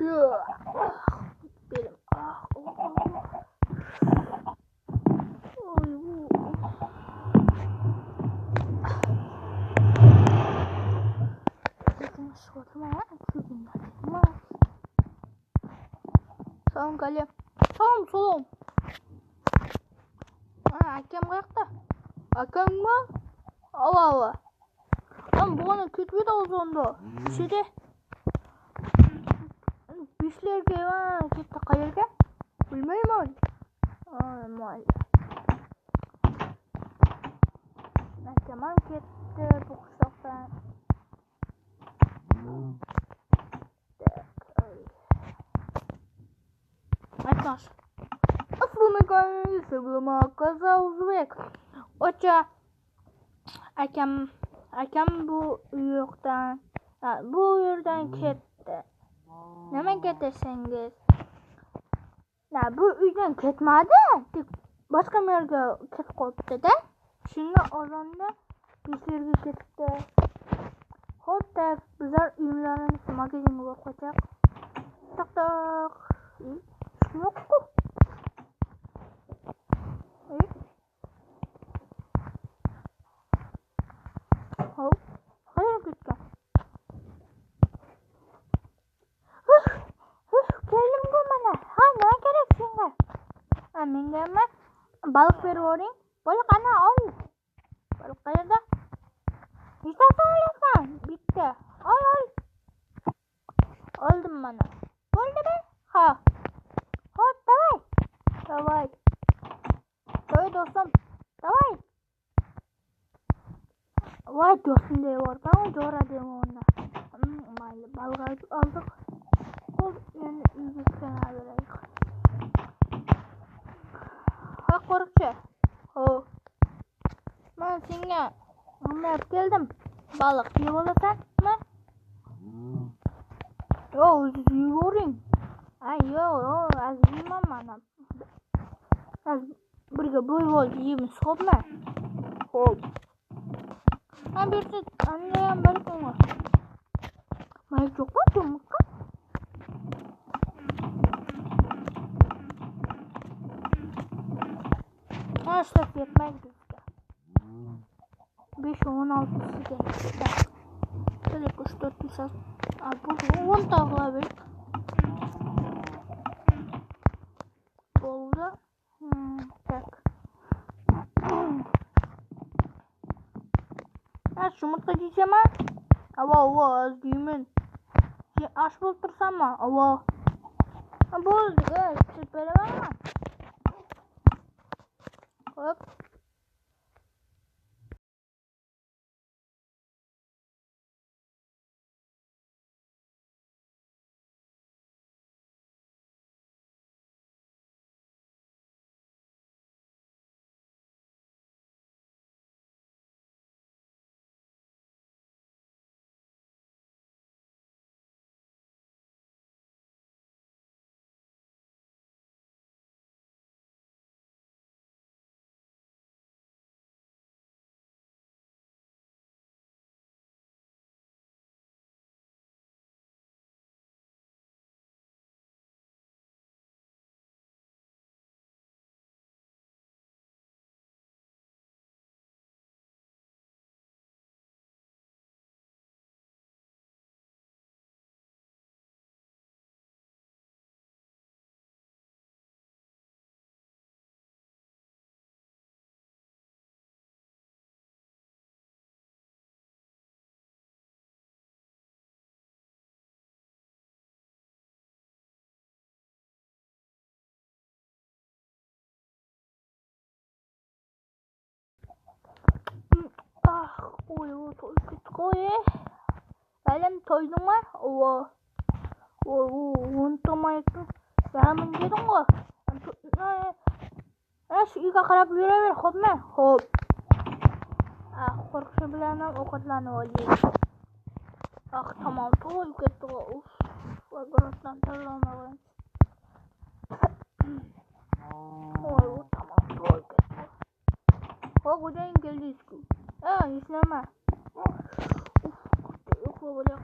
Benim. Salam Galya. Salam solum. Akam qayerda? Akammi? Ava. Lan bu ana ketmedi ozonda. Şişede. Bişlerge ketdi qayerga? Bilmayman. Mayli. Akam ketdi bu qishloqdan. Aytmas. Assalomu sebelum kaza uzbek. Ocha akam bu yerdan ketdi. Nimaga desangiz? Bu uydan ketmadi. Boshqa yerga ketib qolibdi-da. Shunga ozonda ishlarga ketdi. Xo'p, bizlar uylarimiz magazinga borib qo'ysak. Toq. Yo'q-ku. Hop. Hayır gitken. Geldim bu mana. Ne gerek senga? Menga emas. Balık berib Balık ana al. Balık qayerda? Nechta olasan? Bitta. Al. Oldim mana. Bo'ldimi? Ha. Hop, давай. Давай do'stim. Давай. Voy do'stim deyapman, jo'radim uni. Mayli, balık aldık. Hop, endi uyga kiraveraylik. Ha, qo'riqchi. Hop. Men senga nima olib keldim? Balık yeb olasanmi? Yo, o'zingiz yeyvering. Yo'q, azizman mana. Birga bo'lib yeymiz, xo'pmi? Xo'p. Berdi, anlayam balkonga. Mayli yo'qmi, to'muqqa? Ishlab ketmaydi bizga. 5-16 sizga. 3-4 saat. Bu 10 ta qilib bo'ldi. Tak. Shumurtqa yeysanmi? Avo, yeyman. Ash bo'lib tursanmi? Avo. Bo'ldi, chip beramanmi? Hop. Toy. Benim toydum var. Unutmayın. Benim dedim o. Şu uyga qarab yuraver, xo'pmi? Xo'p. Qo'rqishi bilan ham ovqatlanib olaylik. Tamam, to'y ketdi. Vagorotdan tayyorlanmagan. Tamam, to'y ketdi. Xo'jayin keldi-ku. Ishlama. Uxlab olaylik.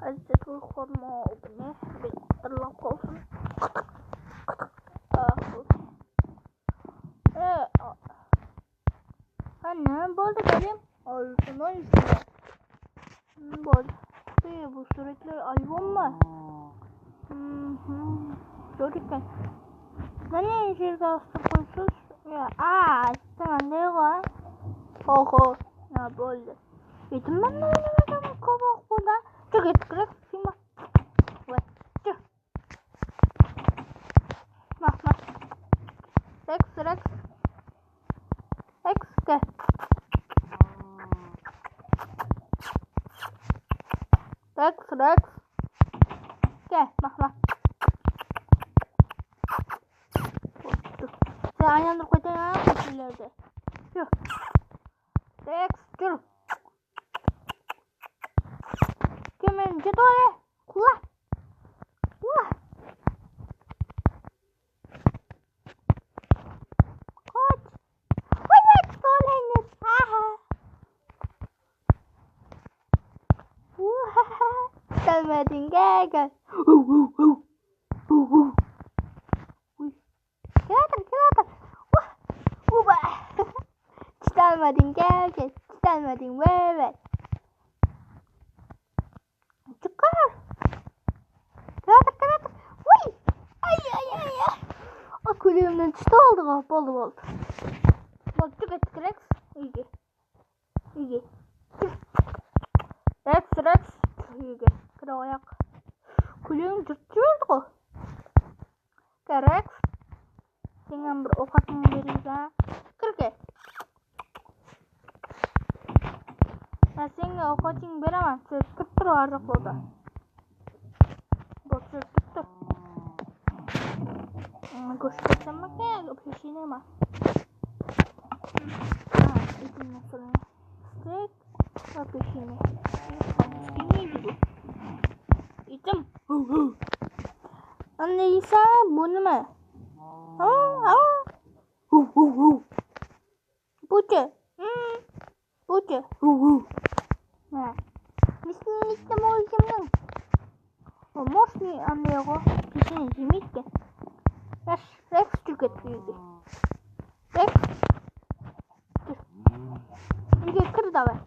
Azizat uyqurma beni. Bittirlab qolsin. Ne bo'ldi dedim. Olsun işte. Bo'ldi. Bu suratlar albommi? Ko'rdik. Mana yerga ostib qo'ysiz. Qanday qo'y? Oho, bo'ldi. Yetim men nima qo'voq bo'da. Chiqib kirib sima. Rex. Ke. Rex. Ke, mah. Sen ayağını koyduğun kutularda. Yok. Rex, dur. Kimin cedole? Kula. Kaç. Evet, soleniz. Gelmedin, gel. Gel. Gelmedin, gel. Gelmedin, evet. Çıkar. Kıratak. Uy. Ay. Kulübümden çıktı oldu. Oldu. Bak çık Rex. İyi. Rex. İyi. Kıra ayak. Kulübüm cırtıyordu. Rex. Dengan berokat memberikan kerja. Senga ovqating beraman. Turib tur ariqda. Bo'pti. Go'sht yemaga peshina emas. Etin nasıl? Steak va peshina. Etim. Anne esa bu nima? Buce. Мисля, може земля. Може ли Андрего пиши земите? Рекс чукет пиги. Рекс. Иди кыр давай.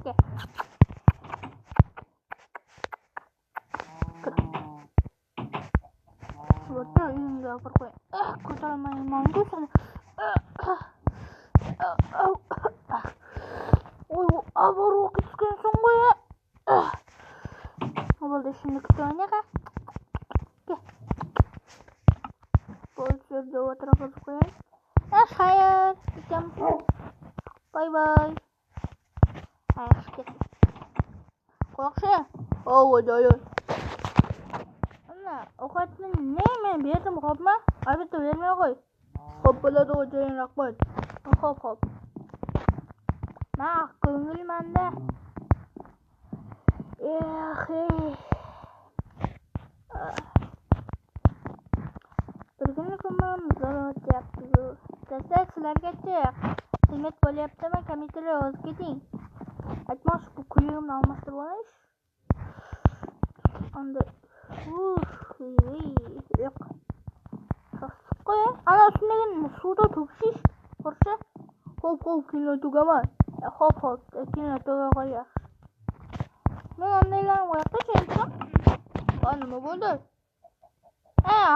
Вот я инга паркой. Куда мои мангусы? Abur kıskın songuya. Oldu şimdi kütüğüne ka. Gel. Şurada o tarafa koyayım. Hayır. Gideceğim. Bye. Hayır git. Korksa. Hayır. Anne o kadın ne mi? Bir yerim kopma. Abi de vermeye koy. Hoppala da ocağın rakmat. Hop. Nah, ko'ngil menda. Bir kuni ko'mamiz o'tyapti. Dastlab sizlargacha xizmat bo'lyaptimi? Kommentariy yozib keting. Aytmoq bu kulugimni almashtirib olish. Unda yo'q. Qo'y. Ana shunday suvda to'kishish. Ko'rsa, hop kino tugaman. Hop kino tuga qo'yar. Men ondaylarni qo'yaqda chaydim. Nima bo'ldi?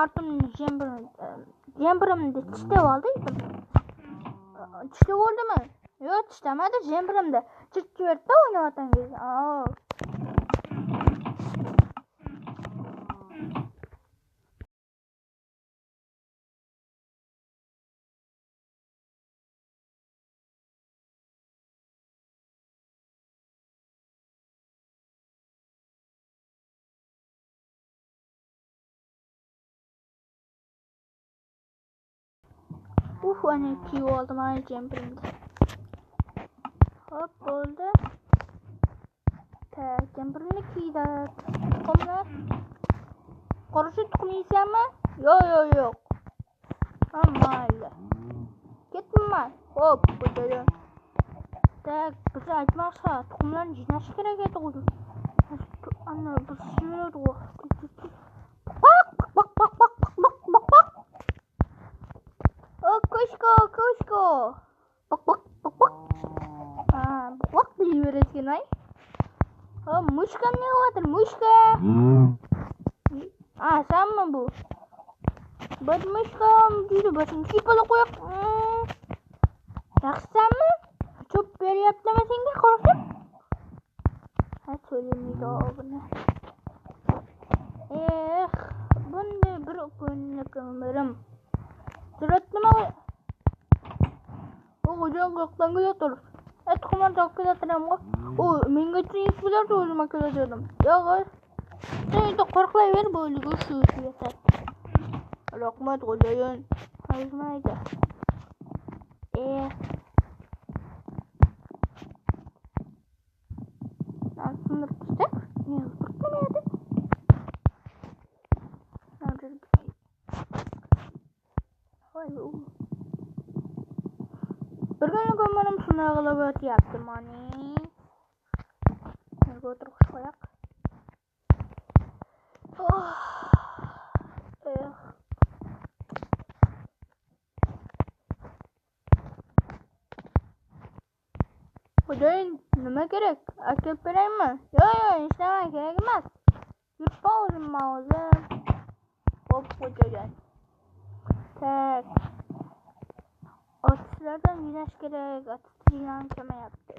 Ortimni jembirimni tishlab oldi. Tishlab oldimi? Yo'q, tishlamadi, jembirimda. Chirtchiverdi o'ynayotangiz. Hani kiyib oldim aynı jembirimda. Hop bo'ldi. Jembirimni kiydi. Tuxumni. Qorishi tuxum yeysanmi? Yo'q. Mayli. Ketmayman. Hop, bo'ldi. Tak, bize aytmasa tuxumlarni jinash kerak edi. Ana biz yuradi. Bak. Koşko. Bak. Bak deyiveriz ay. Muşka ne vardır? Muşka. Sen mi bu? Bir muşka deydi. Başını kipalı koyak. Yaxşısanmı? Çok beryapti deme senga qo'rqib. Söylemeydi bunu. Bunday bir kunlik ömrüm. Suratnima o qo'jan qo'rqdan kelatur. Tuxumlar topib kelatiramga. Menga tinch bo'lardi o'zim kelajagim. Yo'q. Sen endi qo'rqlayver bo'ligu shu yetar. Rahmat xo'jayin. Aytmaydi. Sınır tutak. Niye tutmamaydı? Bir gün gömürüm sınavla böyle yaptım hani. Nerede oturuş koyak? Hocayin nima gerek? Akıp vereyim mi? Yok işlemem gerekmez. Yurtpa o'zim. Hop hocayin. Tak. Otlardan güneş gerek. Atıştırılan keme yaptı.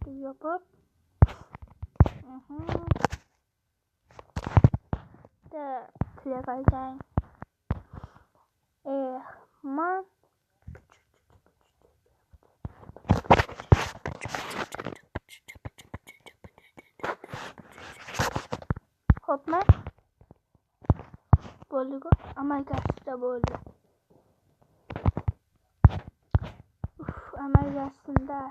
Yapıp. Da kile kalacağım. Man. Hopma. Boldu. Ameliyatda boldu. Ameliyatında.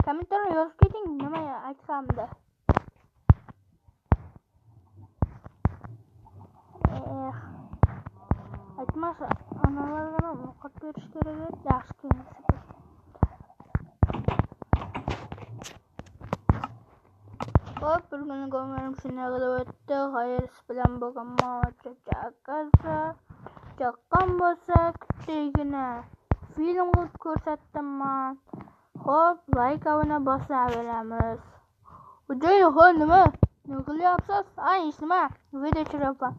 Komentarı yozib keting, nima aytsamda. Aytmasa analarga ovqat berish kerak edi, yaxshi kengashib. Hop, bir kuni ko'nglim shunday qilib o'tdi. Hayırlısı bilan bo'lgan mojaga chaqqan bo'lsa kutdaygina film qilib ko'rsatdim man. Hop, like abona bosaveramiz. Xo'jayin, nima qilyapsiz? Nima? Video chiryapman.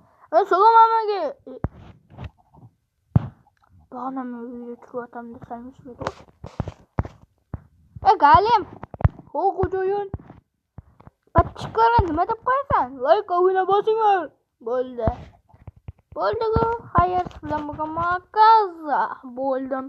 Salom hammaga. Bana video chiryapman desangiz video. Galim. Xo'jayin. Patchiqlarga nima deb qo'yasan? Like abona bosinglar. Bo'ldi. Xayr bilan bo'lgan makaza bo'ldim.